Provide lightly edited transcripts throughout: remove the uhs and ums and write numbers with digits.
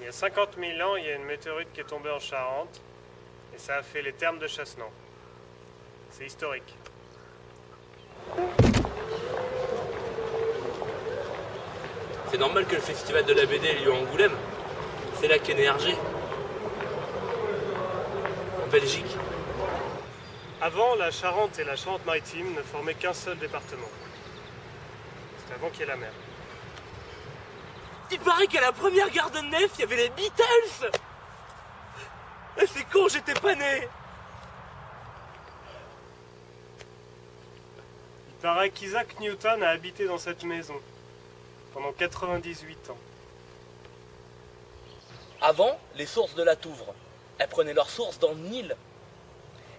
y a 50 000 ans, il y a une météorite qui est tombée en Charente et ça a fait les thermes de Chassenon. C'est historique. C'est normal que le festival de la BD ait lieu à Angoulême. C'est là qu'est né Hergé. En Belgique. Avant, la Charente et la Charente-Maritime ne formaient qu'un seul département. C'était avant qu'il y ait la mer. Il paraît qu'à la première Garden Nef, il y avait les Beatles. C'est con, j'étais pas né. Il paraît qu'Isaac Newton a habité dans cette maison pendant 98 ans. Avant, les sources de la Touvre, elles prenaient leur source dans le Nil.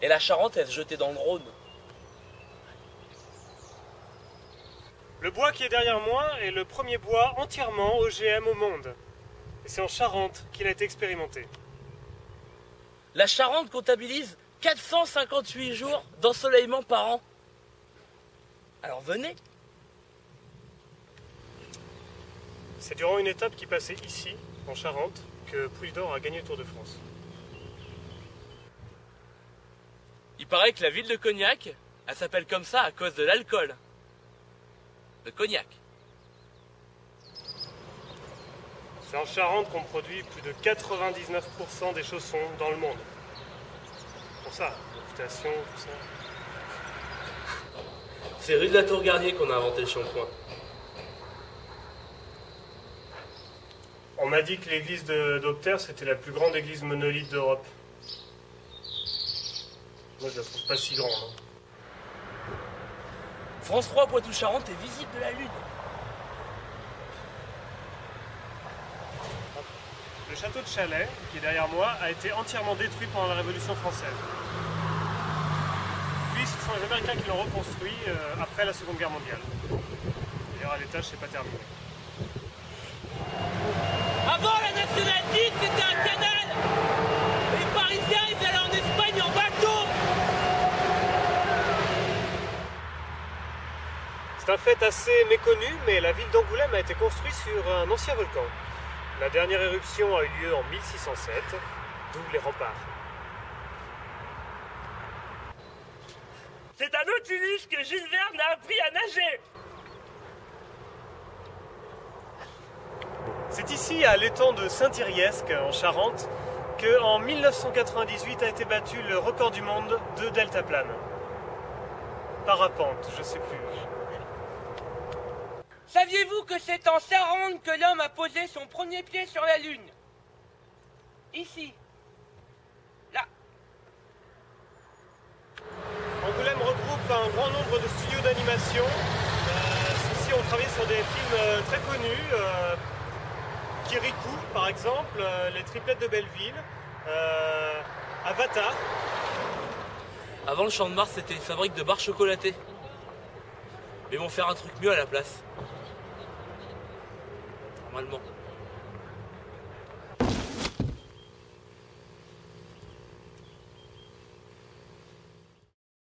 Et la Charente, elle se jetait dans le Rhône. Le bois qui est derrière moi est le premier bois entièrement OGM au monde. Et c'est en Charente qu'il a été expérimenté. La Charente comptabilise 458 jours d'ensoleillement par an. Alors venez. C'est durant une étape qui passait ici, en Charente, que Plouidor a gagné le Tour de France. Il paraît que la ville de Cognac, elle s'appelle comme ça à cause de l'alcool. Le cognac. C'est en Charente qu'on produit plus de 99% des chaussons dans le monde. Pour ça, réputation, tout ça. C'est rue de la Tour Garnier qu'on a inventé le shampoing. On m'a dit que l'église d'Auxerre, c'était la plus grande église monolithe d'Europe. Moi, je la trouve pas si grande. Hein. France 3 Poitou-Charentes est visible de la Lune. Le château de Chalais, qui est derrière moi, a été entièrement détruit pendant la Révolution française. Puis ce sont les Américains qui l'ont reconstruit après la Seconde Guerre mondiale. D'ailleurs, à l'étage, c'est pas terminé. Avant la Nationale 10, c'était un canal. Les Parisiens, ils allaient en Espagne en bateau. C'est un fait assez méconnu, mais la ville d'Angoulême a été construite sur un ancien volcan. La dernière éruption a eu lieu en 1607, d'où les remparts. C'est à Nautilus que Jules Verne a appris à nager. C'est ici, à l'étang de Saint-Yriesque, en Charente, qu'en 1998 a été battu le record du monde de deltaplane. Parapente, je sais plus. Saviez-vous que c'est en Charente que l'homme a posé son premier pied sur la Lune? Ici. Là. Angoulême regroupe un grand nombre de studios d'animation. Ici, on travaille sur des films très connus. Kirikou, par exemple, Les Triplettes de Belleville, Avatar. Avant, le Champ de Mars, c'était une fabrique de barres chocolatées. Mais ils vont faire un truc mieux à la place. Normalement.